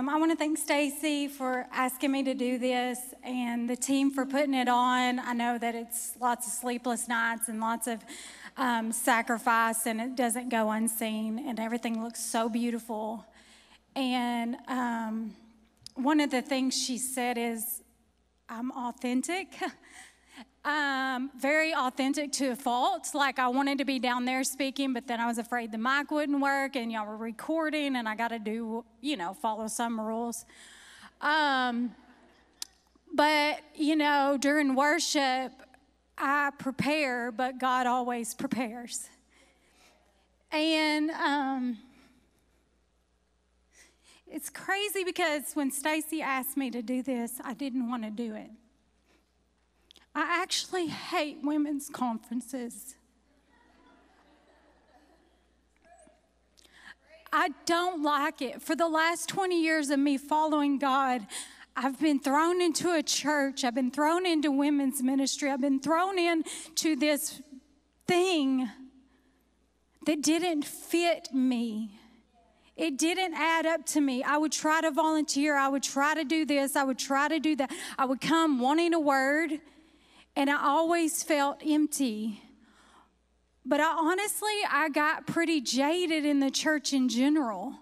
I want to thank Stacy for asking me to do this and the team for putting it on. I know that it's lots of sleepless nights and lots of sacrifice, and it doesn't go unseen, and everything looks so beautiful. And one of the things she said is, I'm authentic. Very authentic to a fault. Like, I wanted to be down there speaking, but then I was afraid the mic wouldn't work and y'all were recording and I got to do, follow some rules. But, during worship, I prepare, but God always prepares. And it's crazy because when Stacy asked me to do this, I didn't want to do it. I actually hate women's conferences. I don't like it. For the last 20 years of me following God, I've been thrown into a church. I've been thrown into women's ministry. I've been thrown into this thing that didn't fit me. It didn't add up to me. I would try to volunteer. I would try to do this. I would try to do that. I would come wanting a word. And I always felt empty. But I got pretty jaded in the church in general.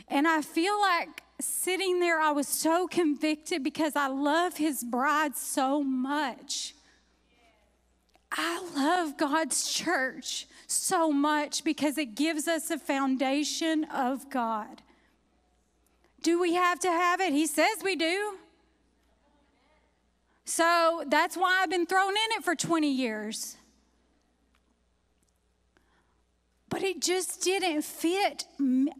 And I feel like sitting there, I was so convicted because I love his bride so much. I love God's church so much because it gives us a foundation of God. Do we have to have it? He says we do. So that's why I've been thrown in it for 20 years. But it just didn't fit.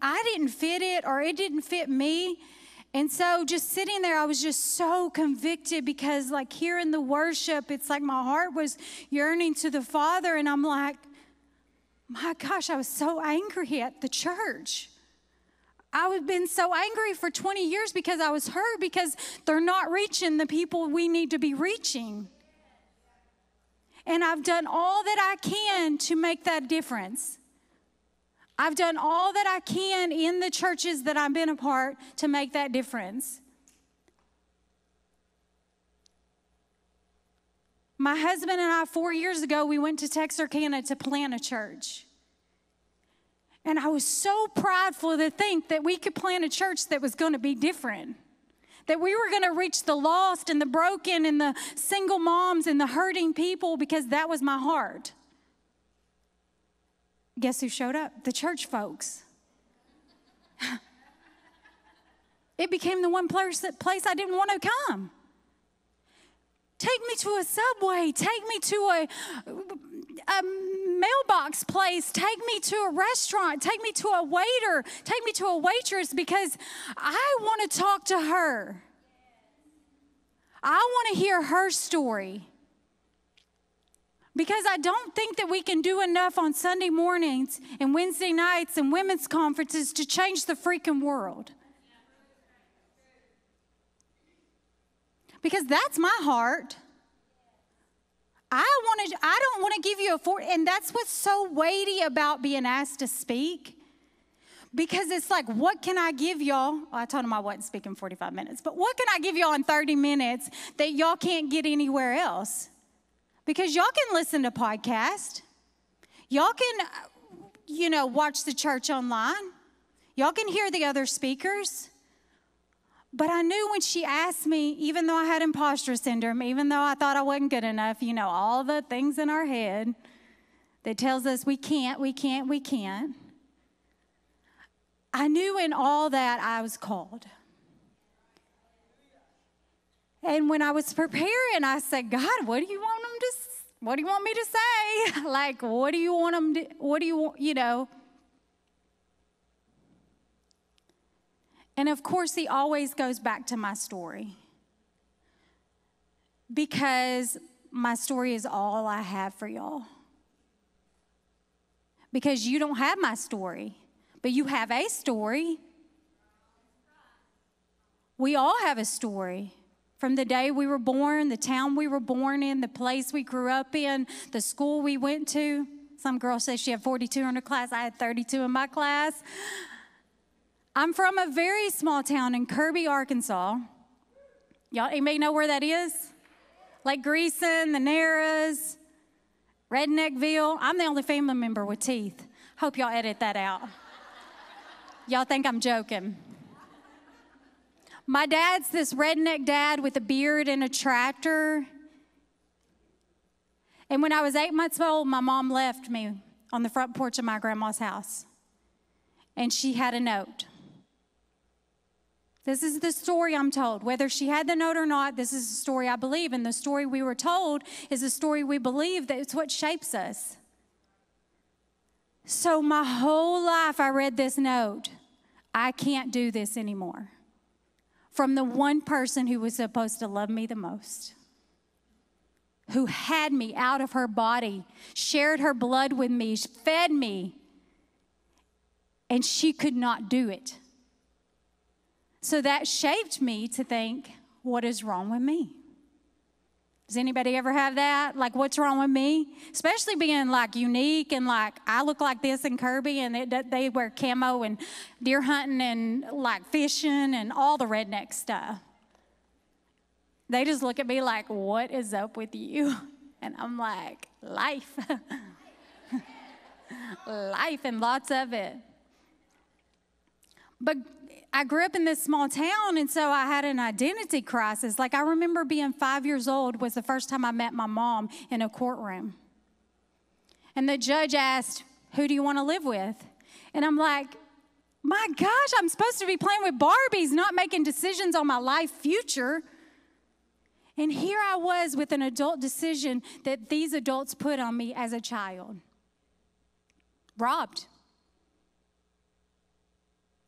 I didn't fit it, or it didn't fit me. And so just sitting there, I was just so convicted because like here in the worship, it's like my heart was yearning to the Father. And I'm like, my gosh, I was so angry at the church. I've been so angry for 20 years because I was hurt because they're not reaching the people we need to be reaching. And I've done all that I can to make that difference. I've done all that I can in the churches that I've been a part to make that difference. My husband and I, 4 years ago, we went to Texarkana to plant a church. And I was so prideful to think that we could plant a church that was going to be different. That we were going to reach the lost and the broken and the single moms and the hurting people because that was my heart. Guess who showed up? The church folks. It became the one place I didn't want to come. Take me to a Subway. Take me to a mailbox place. Take me to a restaurant. Take me to a waiter. Take me to a waitress because I want to talk to her. I want to hear her story. Because I don't think that we can do enough on Sunday mornings and Wednesday nights and women's conferences to change the freaking world. Because that's my heart. I don't want to give you and that's what's so weighty about being asked to speak. Because it's like, what can I give y'all? Well, I told him I wasn't speaking 45 minutes, but what can I give y'all in 30 minutes that y'all can't get anywhere else? Because y'all can listen to podcasts. Y'all can, watch the church online. Y'all can hear the other speakers. But I knew when she asked me, even though I had imposter syndrome, even though I thought I wasn't good enough, all the things in our head that tells us we can't. I knew in all that I was called. And when I was preparing, I said, God, what do you want me to say? Like, what do you want them to, what do you want, And of course, he always goes back to my story. Because my story is all I have for y'all. Because you don't have my story, but you have a story. We all have a story. From the day we were born, the town we were born in, the place we grew up in, the school we went to. Some girl says she had 42 in her class. I had 32 in my class. I'm from a very small town in Kirby, Arkansas. Y'all, anybody know where that is? Lake Greason, the Narrows, Redneckville. I'm the only family member with teeth. Hope y'all edit that out. Y'all think I'm joking. My dad's this redneck dad with a beard and a tractor. And when I was 8 months old, my mom left me on the front porch of my grandma's house. And she had a note. This is the story I'm told. Whether she had the note or not, this is the story I believe. And the story we were told is the story we believe, that it's what shapes us. So my whole life I read this note. I can't do this anymore. From the one person who was supposed to love me the most, who had me out of her body, shared her blood with me, fed me, and she could not do it. So that shaped me to think, what is wrong with me? Does anybody ever have that? Like, what's wrong with me? Especially being like unique and like, I look like this in Kirby, and they wear camo and deer hunting and like fishing and all the redneck stuff. They just look at me like, what is up with you? And I'm like, life. Life, and lots of it. But I grew up in this small town, and so I had an identity crisis. Like, I remember being 5 years old was the first time I met my mom in a courtroom. And the judge asked, who do you want to live with? And I'm like, my gosh, I'm supposed to be playing with Barbies, not making decisions on my life future. And here I was with an adult decision that these adults put on me as a child. Robbed.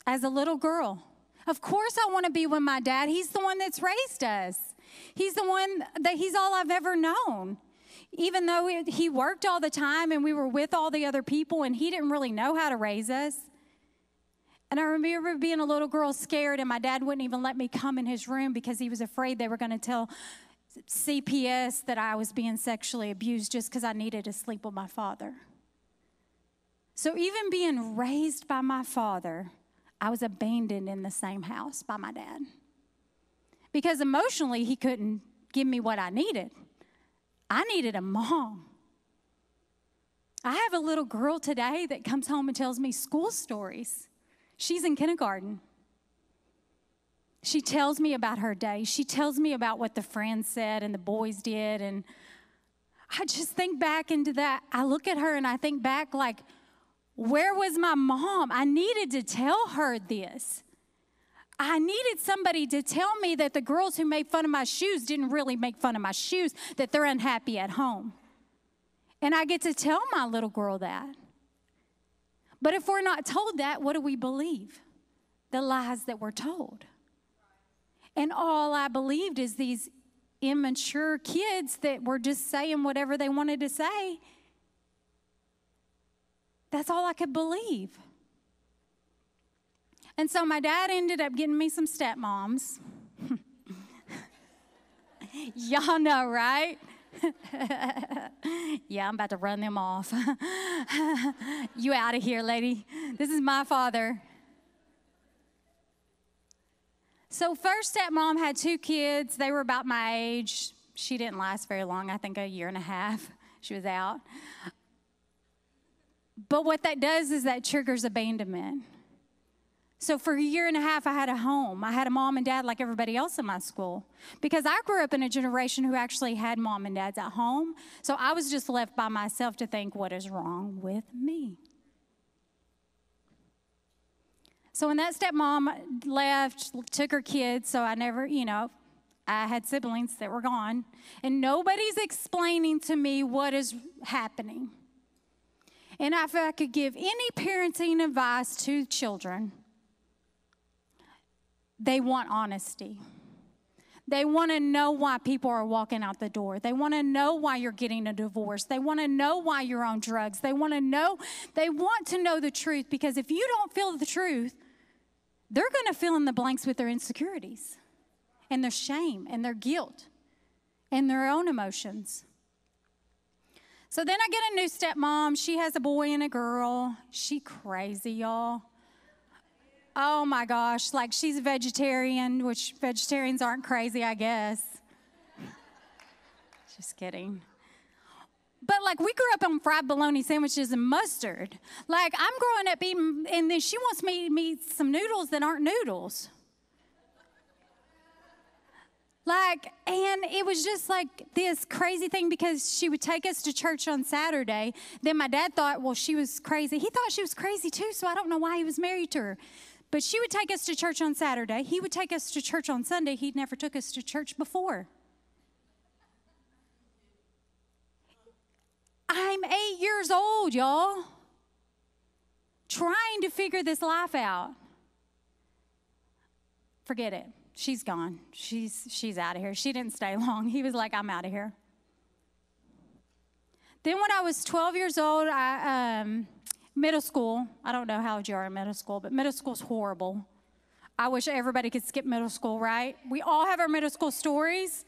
As a little girl. Of course I want to be with my dad. He's the one that's raised us. He's the one that he's all I've ever known. Even though he worked all the time and we were with all the other people and he didn't really know how to raise us. And I remember being a little girl scared, and my dad wouldn't even let me come in his room because he was afraid they were going to tell CPS that I was being sexually abused just because I needed to sleep with my father. So even being raised by my father, I was abandoned in the same house by my dad. Because emotionally, he couldn't give me what I needed. I needed a mom. I have a little girl today that comes home and tells me school stories. She's in kindergarten. She tells me about her day. She tells me about what the friends said and the boys did. And I just think back into that. I look at her and I think back like, where was my mom? I needed to tell her this. I needed somebody to tell me that the girls who made fun of my shoes didn't really make fun of my shoes, that they're unhappy at home. And I get to tell my little girl that. But if we're not told that, what do we believe? The lies that we're told. And all I believed is these immature kids that were just saying whatever they wanted to say. That's all I could believe. And so my dad ended up getting me some stepmoms. Y'all know, right? Yeah, I'm about to run them off. You out of here, lady. This is my father. So first stepmom had 2 kids. They were about my age. She didn't last very long, I think a year and a half. She was out. But what that does is that triggers abandonment. So for a year and a half, I had a home. I had a mom and dad like everybody else in my school. Because I grew up in a generation who actually had mom and dads at home. So I was just left by myself to think, what is wrong with me? So when that stepmom left, took her kids, so I never, I had siblings that were gone. And nobody's explaining to me what is happening. And if I could give any parenting advice to children, they want honesty. They want to know why people are walking out the door. They want to know why you're getting a divorce. They want to know why you're on drugs. They want to know the truth, because if you don't feel the truth, they're going to fill in the blanks with their insecurities and their shame and their guilt and their own emotions. So then I get a new stepmom. She has a boy and a girl. She crazy, y'all. Oh my gosh, like she's a vegetarian, which vegetarians aren't crazy, I guess. Just kidding. But like we grew up on fried bologna sandwiches and mustard. Like I'm growing up eating, and then she wants me to eat some noodles that aren't noodles. Like, and it was just like this crazy thing because she would take us to church on Saturday. Then my dad thought, well, she was crazy. He thought she was crazy too, so I don't know why he was married to her. But she would take us to church on Saturday. He would take us to church on Sunday. He never took us to church before. I'm 8 years old, y'all, trying to figure this life out. Forget it. She's gone. She's out of here. She didn't stay long. He was like, I'm out of here. Then when I was 12 years old, middle school, I don't know how old you are in middle school, but middle school's horrible. I wish everybody could skip middle school, right? We all have our middle school stories.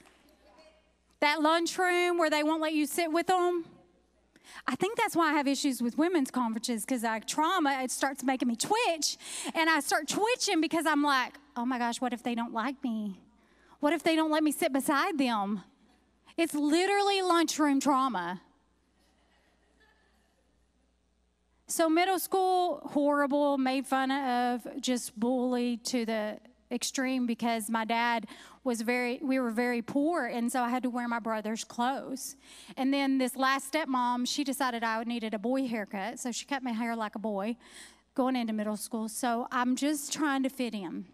That lunchroom where they won't let you sit with them. I think that's why I have issues with women's conferences, because trauma, it starts making me twitch. And I start twitching because I'm like, oh my gosh, what if they don't like me? What if they don't let me sit beside them? It's literally lunchroom trauma. So middle school, horrible, made fun of, just bullied to the extreme because my dad we were very poor, and so I had to wear my brother's clothes. And then this last stepmom, she decided I needed a boy haircut, so she cut my hair like a boy going into middle school. So I'm just trying to fit in.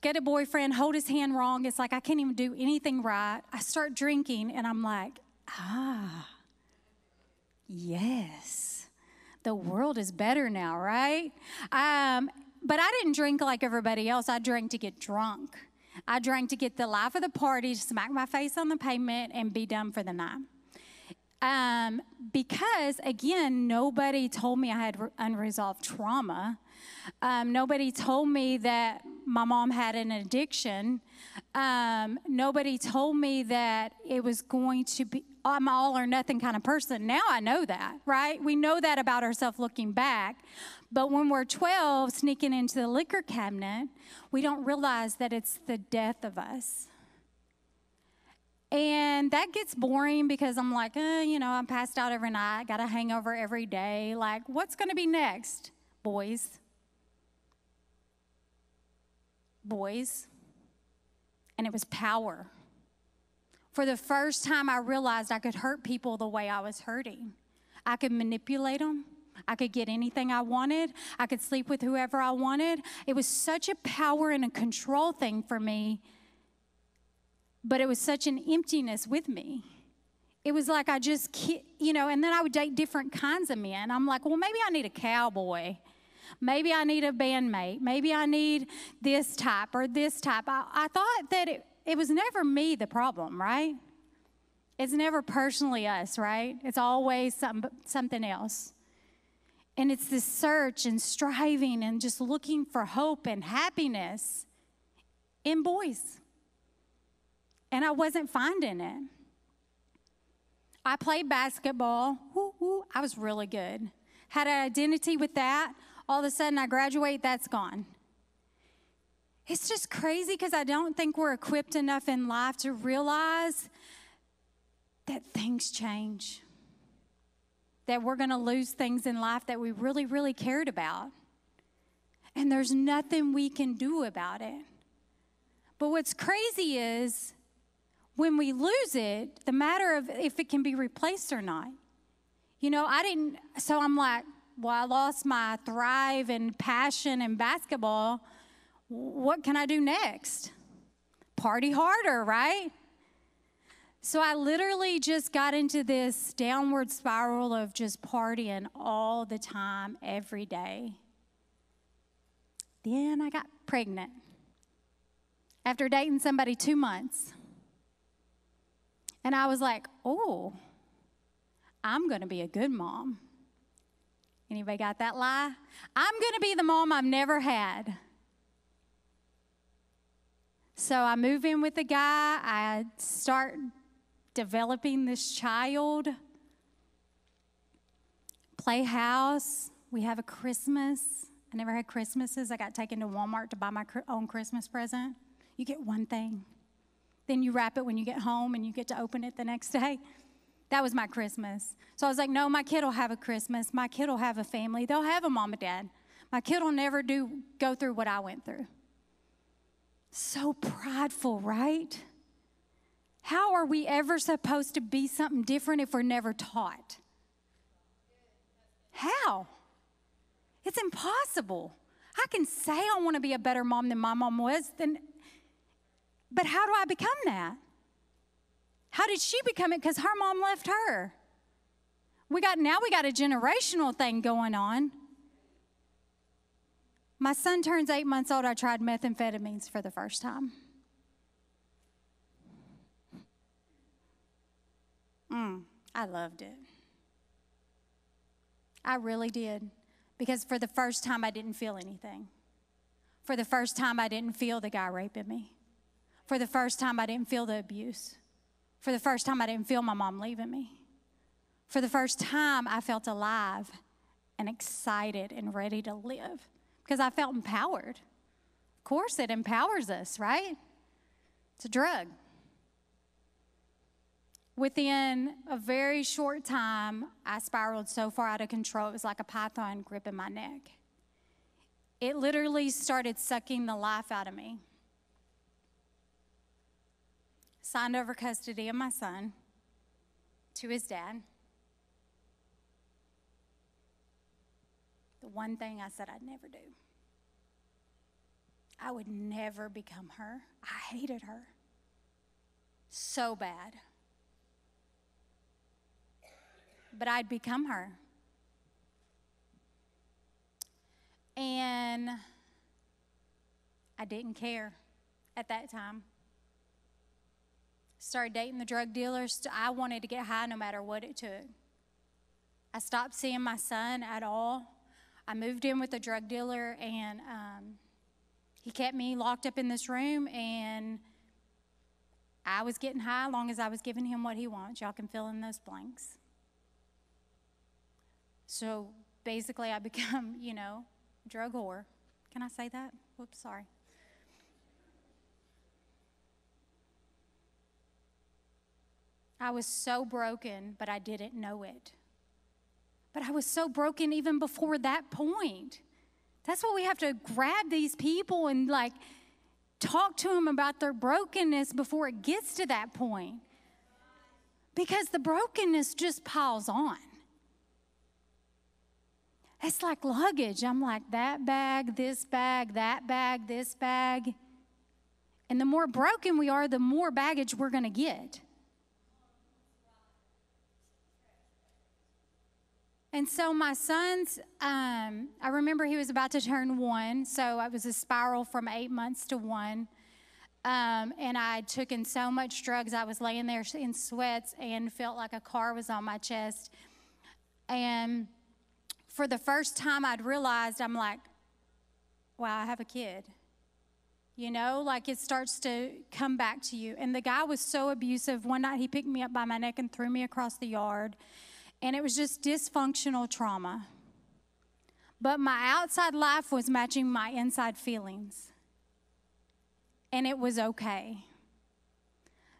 Get a boyfriend, hold his hand wrong. It's like I can't even do anything right. I start drinking, and I'm like, yes, the world is better now, right? But I didn't drink like everybody else. I drank to get drunk. I drank to get the life of the party, smack my face on the pavement, and be done for the night. Because, again, nobody told me I had unresolved trauma. Nobody told me that my mom had an addiction. Nobody told me that it was going to be, I'm an all or nothing kind of person. Now I know that, right? We know that about ourselves looking back. But when we're 12, sneaking into the liquor cabinet, we don't realize that it's the death of us. And that gets boring because I'm like, I'm passed out every night, got a hangover every day. Like, what's going to be next, boys? Boys. And it was power. For the first time, I realized I could hurt people the way I was hurting. I could manipulate them. I could get anything I wanted. I could sleep with whoever I wanted. It was such a power and a control thing for me, but it was such an emptiness with me. It was like I just, and then I would date different kinds of men. I'm like, well, maybe I need a cowboy. Maybe I need a bandmate. Maybe I need this type or this type. I thought that it was never me the problem, right? It's never personally us, right? It's always something else. And it's this search and striving and just looking for hope and happiness in boys. And I wasn't finding it. I played basketball. I was really good. Had an identity with that. All of a sudden I graduate, that's gone. It's just crazy because I don't think we're equipped enough in life to realize that things change. That we're going to lose things in life that we really, really cared about. And there's nothing we can do about it. But what's crazy is when we lose it, the matter of if it can be replaced or not. So I'm like, well, I lost my thrive and passion in basketball. What can I do next? Party harder, right? So I literally just got into this downward spiral of just partying all the time, every day. Then I got pregnant after dating somebody 2 months. And I was like, oh, I'm going to be a good mom. Anybody got that lie? I'm going to be the mom I've never had. So I move in with a guy. I start developing this child. Play house. We have a Christmas. I never had Christmases. I got taken to Walmart to buy my own Christmas present. You get one thing. Then you wrap it when you get home and you get to open it the next day. That was my Christmas. So I was like, no, my kid will have a Christmas. My kid will have a family. They'll have a mom and dad. My kid will never go through what I went through. So prideful, right? How are we ever supposed to be something different if we're never taught? How? It's impossible. I can say I want to be a better mom than my mom was, but how do I become that? How did she become it? Because her mom left her. Now we got a generational thing going on. My son turns 8 months old. I tried methamphetamines for the first time. I loved it. I really did. Because for the first time, I didn't feel anything. For the first time, I didn't feel the guy raping me. For the first time, I didn't feel the abuse. For the first time, I didn't feel my mom leaving me. For the first time, I felt alive and excited and ready to live because I felt empowered. Of course, it empowers us, right? It's a drug. Within a very short time, I spiraled so far out of control, it was like a python gripping my neck. It literally started sucking the life out of me. Signed over custody of my son to his dad. The one thing I said I'd never do. I would never become her. I hated her so bad. But I'd become her. And I didn't care at that time. Started dating the drug dealers. I wanted to get high no matter what it took. I stopped seeing my son at all. I moved in with a drug dealer, and he kept me locked up in this room, and I was getting high as long as I was giving him what he wants. Y'all can fill in those blanks. So basically, I become, drug whore. Can I say that? Whoops, sorry. I was so broken, but I didn't know it. But I was so broken even before that point. That's why we have to grab these people and talk to them about their brokenness before it gets to that point. Because the brokenness just piles on. It's like luggage. I'm like, that bag, this bag, that bag, this bag. And the more broken we are, the more baggage we're going to get. And so my son's, I remember he was about to turn 1, so it was a spiral from 8 months to 1. And I had taken so much drugs, I was laying there in sweats and felt like a car was on my chest. And for the first time I'd realized, I'm like, wow, I have a kid. It starts to come back to you. And the guy was so abusive. One night he picked me up by my neck and threw me across the yard. And it was just dysfunctional trauma. But my outside life was matching my inside feelings. And it was okay.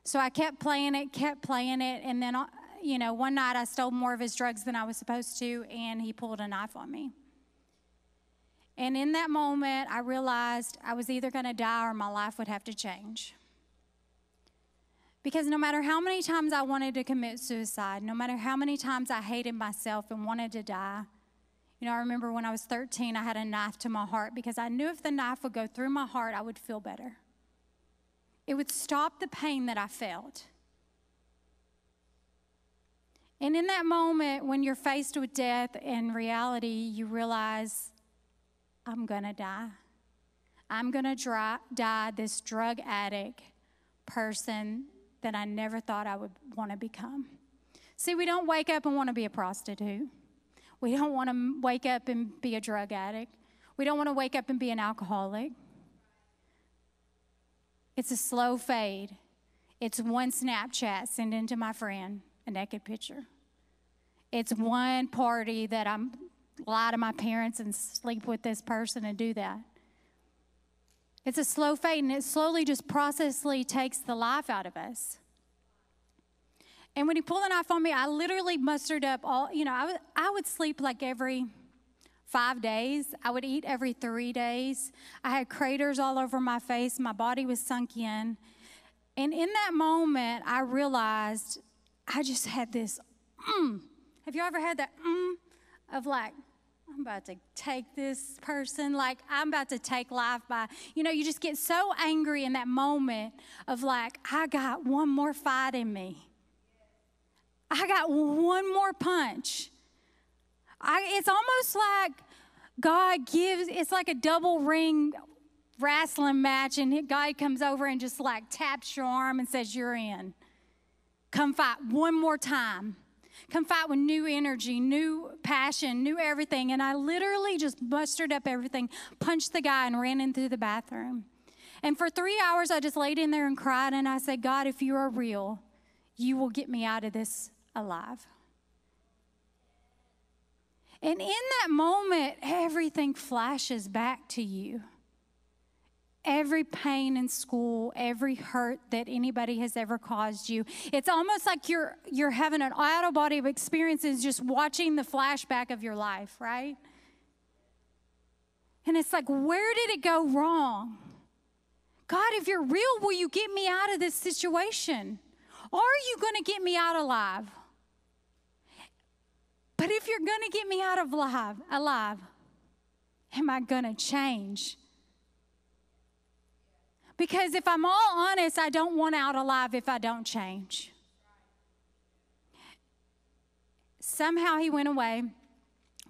So I kept playing it. And then, one night I stole more of his drugs than I was supposed to, and he pulled a knife on me. And in that moment, I realized I was either going to die or my life would have to change. Because no matter how many times I wanted to commit suicide, no matter how many times I hated myself and wanted to die, I remember when I was 13, I had a knife to my heart because I knew if the knife would go through my heart, I would feel better. It would stop the pain that I felt. And in that moment, when you're faced with death and reality, you realize, I'm going to die. I'm going to die this drug addict person that I never thought I would want to become. See, we don't wake up and want to be a prostitute. We don't want to wake up and be a drug addict. We don't want to wake up and be an alcoholic. It's a slow fade. It's one Snapchat send into my friend, a naked picture. It's one party that I'm lie to my parents and sleep with this person and do that. It's a slow fade, and it slowly just processly takes the life out of us. And when he pulled the knife on me, I literally mustered up all, I would sleep like every 5 days. I would eat every 3 days. I had craters all over my face. My body was sunk in. And in that moment, I realized I just had this, Have you ever had that, of like, I'm about to take this person, like I'm about to take life by, you just get so angry in that moment of like, I got one more fight in me. I got one more punch. It's almost like God gives, it's like a double ring wrestling match, and God comes over and just like taps your arm and says, you're in. Come fight one more time. Come fight with new energy, new passion, new everything. And I literally just mustered up everything, punched the guy, and ran into the bathroom. And for 3 hours, I just laid in there and cried, and I said, God, if you are real, you will get me out of this alive. And in that moment, everything flashes back to you. Every pain in school, every hurt that anybody has ever caused you. It's almost like you're having an out of body of experiences just watching the flashback of your life, right? And it's like, where did it go wrong? God, if you're real, will you get me out of this situation? Are you going to get me out alive? But if you're going to get me out of alive, am I going to change? Because if I'm all honest, I don't want out alive if I don't change. Somehow he went away,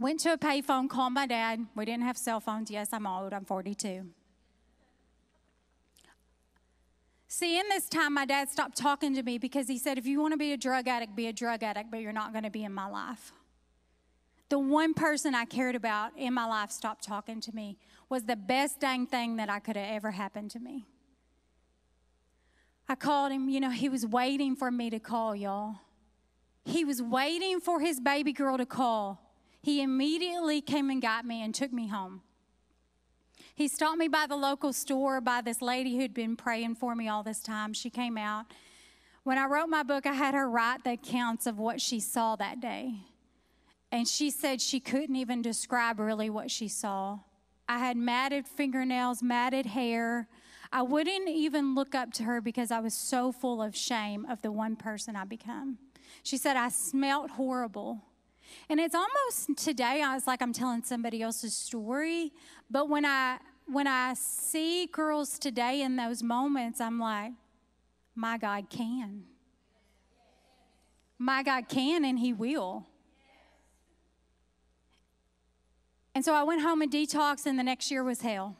went to a payphone, called my dad. We didn't have cell phones. Yes, I'm old. I'm 42. See, in this time, my dad stopped talking to me because he said, if you want to be a drug addict, be a drug addict, but you're not going to be in my life. The one person I cared about in my life stopped talking to me. Was the best dang thing that I could have ever happened to me. I called him, he was waiting for me to call, y'all. He was waiting for his baby girl to call. He immediately came and got me and took me home. He stopped me by the local store by this lady who'd been praying for me all this time. She came out. When I wrote my book, I had her write the accounts of what she saw that day. And she said she couldn't even describe really what she saw. I had matted fingernails, matted hair. I wouldn't even look up to her because I was so full of shame of the one person I become. She said I smelled horrible. And it's almost today, I was like I'm telling somebody else's story. But when I see girls today in those moments, I'm like, my God can. My God can, and he will. And so I went home and detoxed, and the next year was hell.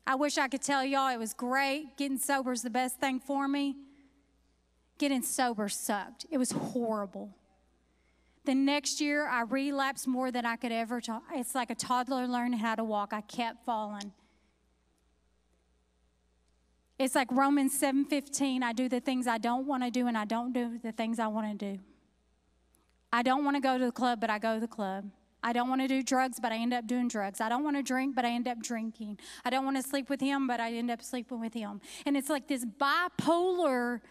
I wish I could tell y'all it was great. Getting sober is the best thing for me. Getting sober sucked. It was horrible. The next year, I relapsed more than I could ever. It's like a toddler learning how to walk. I kept falling. It's like Romans 7:15. I do the things I don't want to do, and I don't do the things I want to do. I don't want to go to the club, but I go to the club. I don't want to do drugs, but I end up doing drugs. I don't want to drink, but I end up drinking. I don't want to sleep with him, but I end up sleeping with him. And it's like this bipolar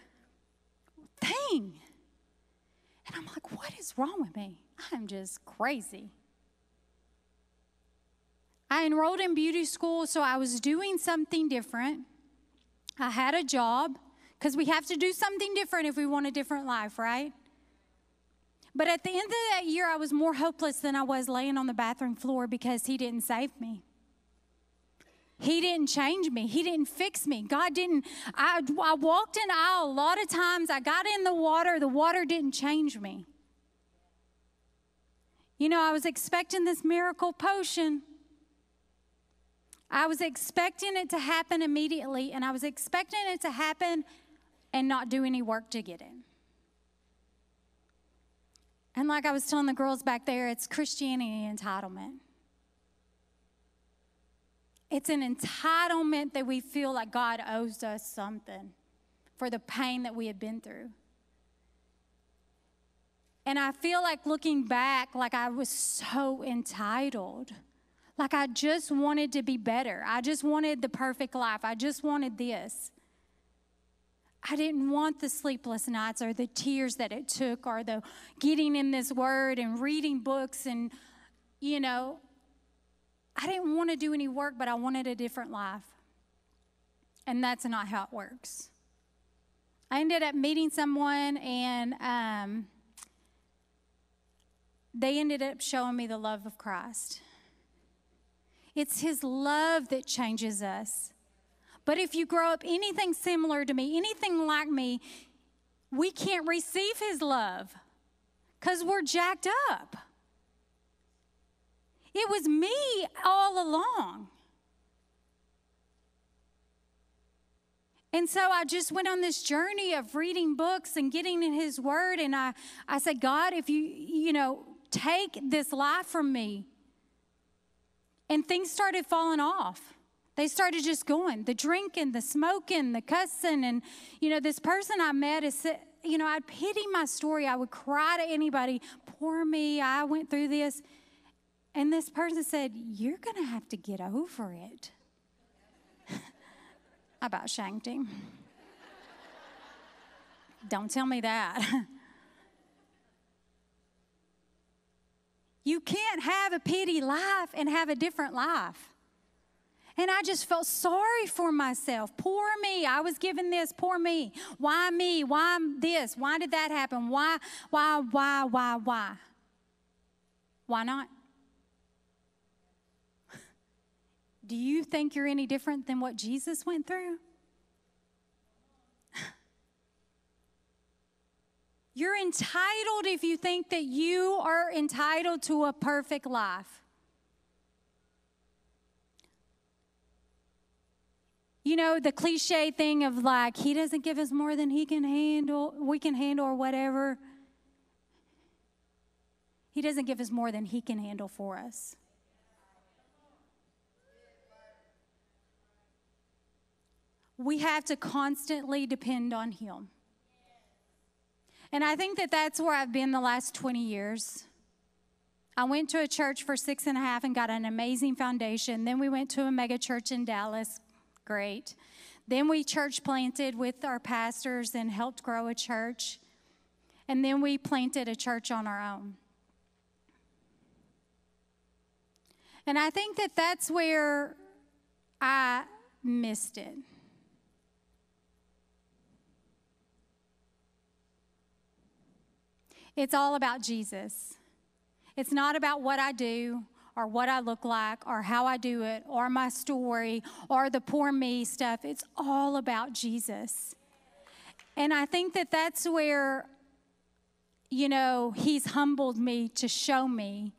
thing. And I'm like, what is wrong with me? I'm just crazy. I enrolled in beauty school, so I was doing something different. I had a job, because we have to do something different if we want a different life, right? But at the end of that year, I was more hopeless than I was laying on the bathroom floor because he didn't save me. He didn't change me. He didn't fix me. God didn't. I walked in the aisle a lot of times. I got in the water didn't change me. I was expecting this miracle potion. I was expecting it to happen immediately, and I was expecting it to happen and not do any work to get it. And like I was telling the girls back there, it's Christianity entitlement. It's an entitlement that we feel like God owes us something for the pain that we have been through. And I feel like looking back, like I was so entitled. Like I just wanted to be better. I just wanted the perfect life. I just wanted this. I didn't want the sleepless nights or the tears that it took or the getting in this word and reading books and, I didn't want to do any work, but I wanted a different life. And that's not how it works. I ended up meeting someone, and they ended up showing me the love of Christ. It's his love that changes us. But if you grow up anything similar to me, anything like me, we can't receive his love because we're jacked up. It was me all along. And so I just went on this journey of reading books and getting in his word. And I said, God, if you take this life from me. And things started falling off. They started just going. The drinking, the smoking, the cussing. And, this person I met is, I'd pity my story. I would cry to anybody, poor me, I went through this. And this person said, you're going to have to get over it. I about shanked him. Don't tell me that. You can't have a pity life and have a different life. And I just felt sorry for myself. Poor me. I was given this. Poor me. Why me? Why this? Why did that happen? Why? Why not? Do you think you're any different than what Jesus went through? You're entitled if you think that you are entitled to a perfect life. The cliche thing of like, he doesn't give us more than we can handle or whatever. He doesn't give us more than he can handle for us. We have to constantly depend on him. And I think that that's where I've been the last 20 years. I went to a church for 6.5 and got an amazing foundation. Then we went to a mega church in Dallas. Great. Then we church planted with our pastors and helped grow a church. And then we planted a church on our own. And I think that that's where I missed it. It's all about Jesus. It's not about what I do or what I look like or how I do it or my story or the poor me stuff. It's all about Jesus. And I think that that's where, he's humbled me to show me.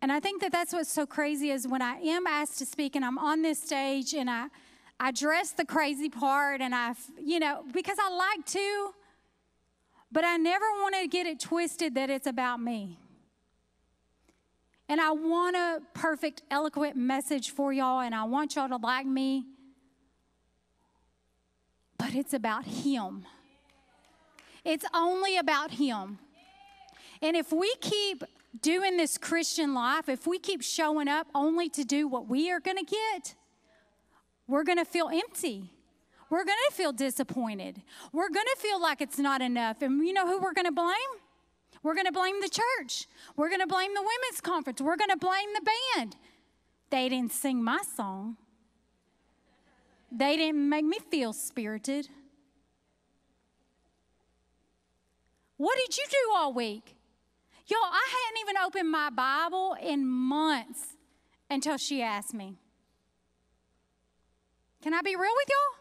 And I think that that's what's so crazy is when I am asked to speak and I'm on this stage and I dress the crazy part and because I like to. But I never want to get it twisted that it's about me. And I want a perfect, eloquent message for y'all, and I want y'all to like me. But it's about him. It's only about him. And if we keep doing this Christian life, if we keep showing up only to do what we are going to get, we're going to feel empty. We're going to feel disappointed. We're going to feel like it's not enough. And you know who we're going to blame? We're going to blame the church. We're going to blame the women's conference. We're going to blame the band. They didn't sing my song. They didn't make me feel spirited. What did you do all week? Y'all, I hadn't even opened my Bible in months until she asked me. Can I be real with y'all?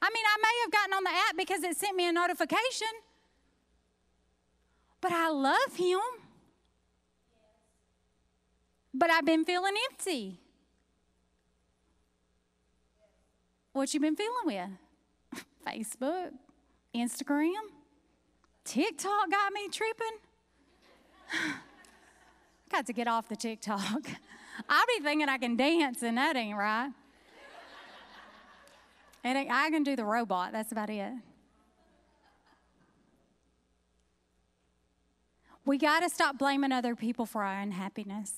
I may have gotten on the app because it sent me a notification. But I love him. But I've been feeling empty. What you been feeling with? Facebook, Instagram, TikTok got me tripping. Got to get off the TikTok. I be thinking I can dance and that ain't right. And I can do the robot. That's about it. We got to stop blaming other people for our unhappiness.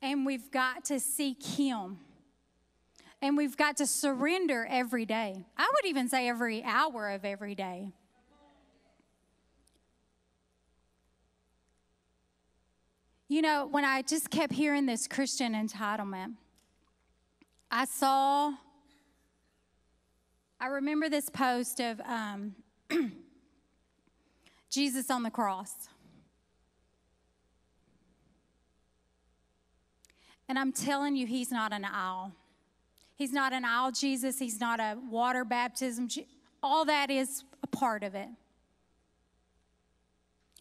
And we've got to seek Him. And we've got to surrender every day. I would even say every hour of every day. You know, when I just kept hearing this Christian entitlement, I remember this post of Jesus on the cross. And I'm telling you, He's not an aisle. He's not an aisle Jesus. He's not a water baptism. All that is a part of it.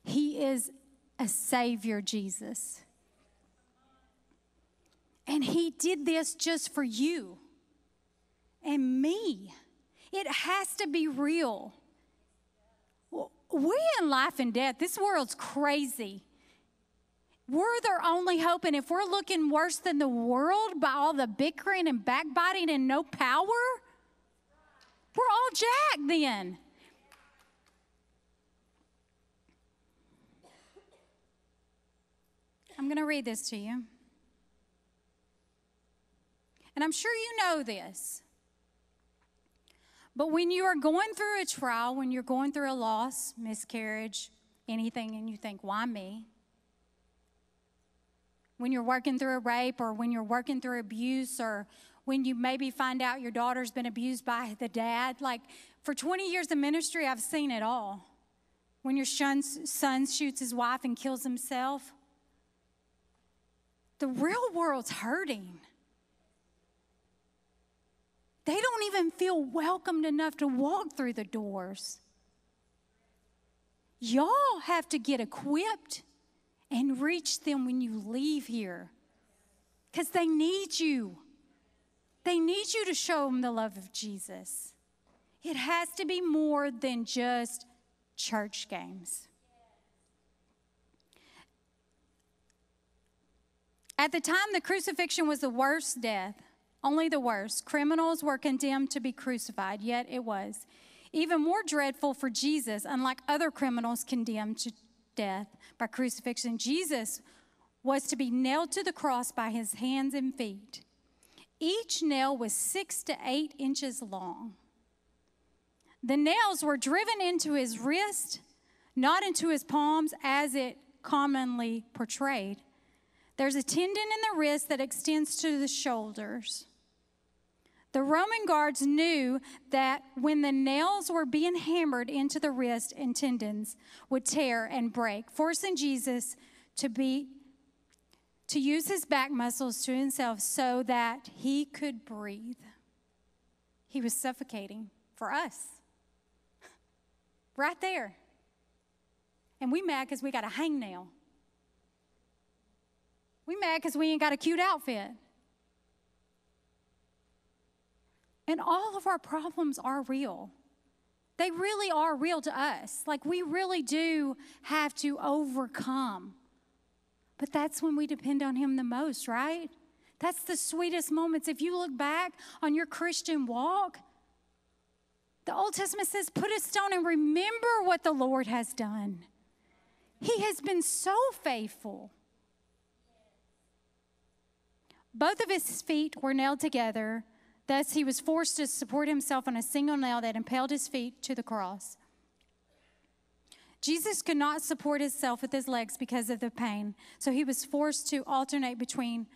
He is a Savior Jesus. And He did this just for you and me. It has to be real. We're in life and death. This world's crazy. We're their only hope, and if we're looking worse than the world by all the bickering and backbiting and no power, we're all jacked then. I'm going to read this to you. And I'm sure you know this. But when you are going through a trial, when you're going through a loss, miscarriage, anything, and you think, why me? When you're working through a rape, or when you're working through abuse, or when you maybe find out your daughter's been abused by the dad. Like, for 20 years of ministry, I've seen it all. When your son shoots his wife and kills himself. The real world's hurting. They don't even feel welcomed enough to walk through the doors. Y'all have to get equipped and reach them when you leave here. Because they need you. They need you to show them the love of Jesus. It has to be more than just church games. At the time, the crucifixion was the worst death, only the worst. Criminals were condemned to be crucified, yet it was even more dreadful for Jesus. Unlike other criminals condemned to death by crucifixion, Jesus was to be nailed to the cross by His hands and feet. Each nail was 6 to 8 inches long. The nails were driven into His wrist, not into His palms as it commonly portrayed. There's a tendon in the wrist that extends to the shoulders. The Roman guards knew that when the nails were being hammered into the wrist and tendons would tear and break, forcing Jesus to use His back muscles to Himself so that He could breathe. He was suffocating for us. Right there. And we mad because we got a hangnail. We mad because we ain't got a cute outfit. And all of our problems are real. They really are real to us. Like, we really do have to overcome. But that's when we depend on Him the most, right? That's the sweetest moments. If you look back on your Christian walk, the Old Testament says, put a stone and remember what the Lord has done. He has been so faithful. Both of His feet were nailed together. Thus, He was forced to support Himself on a single nail that impaled His feet to the cross. Jesus could not support Himself with His legs because of the pain, so He was forced to alternate between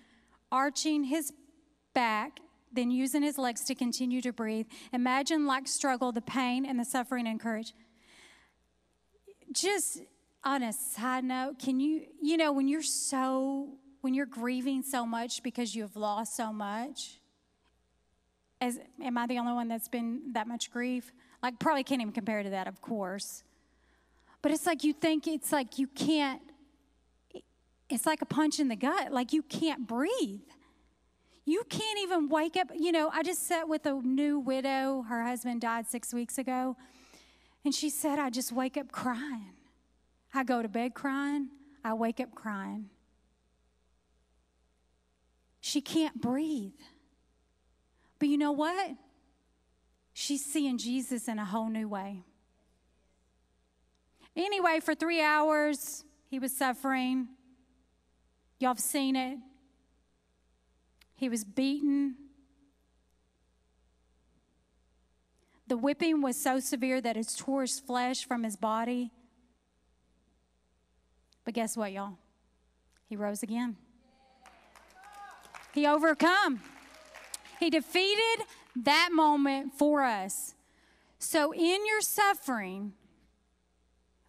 arching His back, then using His legs to continue to breathe. Imagine like struggle, the pain and the suffering and courage. Just on a side note, can you know, when you're grieving so much because you have lost so much, am I the only one that's been that much grief? Like, probably can't even compare to that, of course. But it's like you think it's like you can't, it's like a punch in the gut. Like, you can't breathe. You can't even wake up. You know, I just sat with a new widow. Her husband died 6 weeks ago. And she said, I just wake up crying. I go to bed crying. I wake up crying. She can't breathe. But you know what? She's seeing Jesus in a whole new way. Anyway, for 3 hours, he was suffering. Y'all have seen it. He was beaten. The whipping was so severe that it tore his flesh from his body. But guess what, y'all? He rose again. He overcome. He defeated that moment for us. So in your suffering,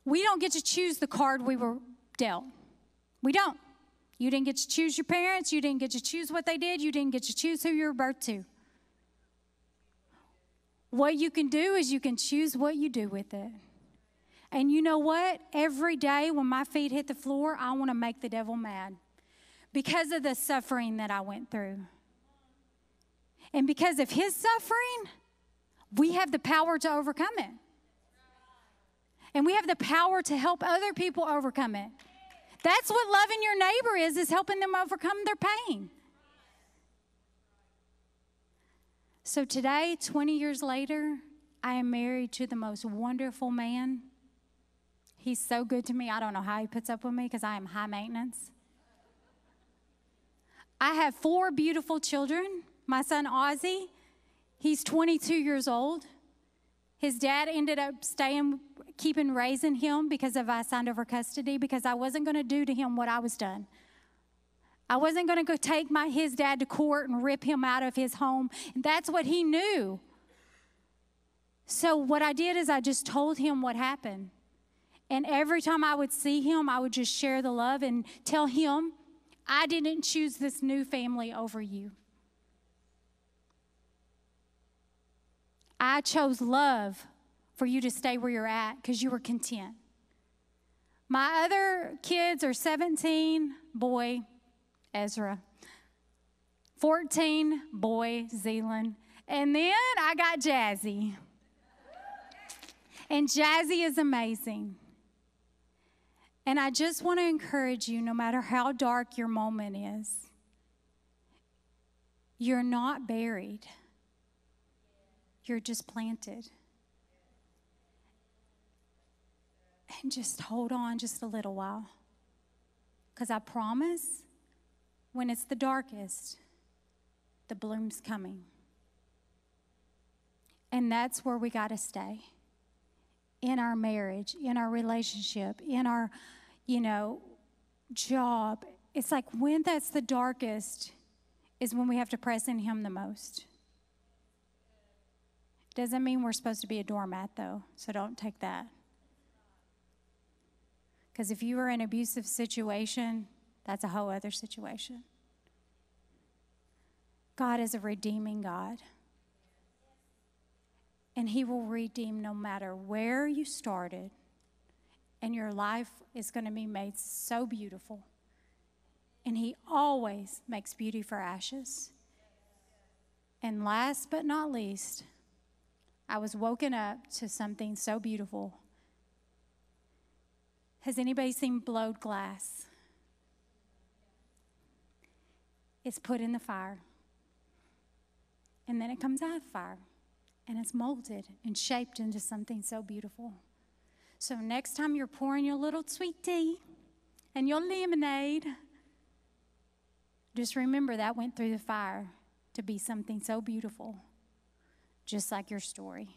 we don't get to choose the card we were dealt. We don't. You didn't get to choose your parents. You didn't get to choose what they did. You didn't get to choose who you were birthed to. What you can do is you can choose what you do with it. And you know what? Every day when my feet hit the floor, I want to make the devil mad because of the suffering that I went through. And because of his suffering, we have the power to overcome it. And we have the power to help other people overcome it. That's what loving your neighbor is helping them overcome their pain. So today, 20 years later, I am married to the most wonderful man. He's so good to me. I don't know how he puts up with me because I am high maintenance. I have 4 beautiful children. My son, Ozzy, he's 22 years old. His dad ended up keeping raising him because I signed over custody because I wasn't going to do to him what I was done. I wasn't going to go take his dad to court and rip him out of his home. And that's what he knew. So what I did is I just told him what happened. And every time I would see him, I would just share the love and tell him, I didn't choose this new family over you. I chose love for you to stay where you're at because you were content. My other kids are 17, boy, Ezra. 14, boy, Zealand. And then I got Jazzy. And Jazzy is amazing. And I just want to encourage you, no matter how dark your moment is, you're not buried. You're just planted. And just hold on just a little while. Because I promise, when it's the darkest, the bloom's coming. And that's where we got to stay. In our marriage, in our relationship, in our, job. It's like when that's the darkest is when we have to press in him the most. Doesn't mean we're supposed to be a doormat, though, so don't take that. Because if you are in an abusive situation, that's a whole other situation. God is a redeeming God. And he will redeem no matter where you started. And your life is going to be made so beautiful. And he always makes beauty for ashes. And last but not least, I was woken up to something so beautiful. Has anybody seen blowed glass? It's put in the fire. And then it comes out of the fire. And it's molded and shaped into something so beautiful. So next time you're pouring your little sweet tea and your lemonade, just remember that went through the fire to be something so beautiful, just like your story.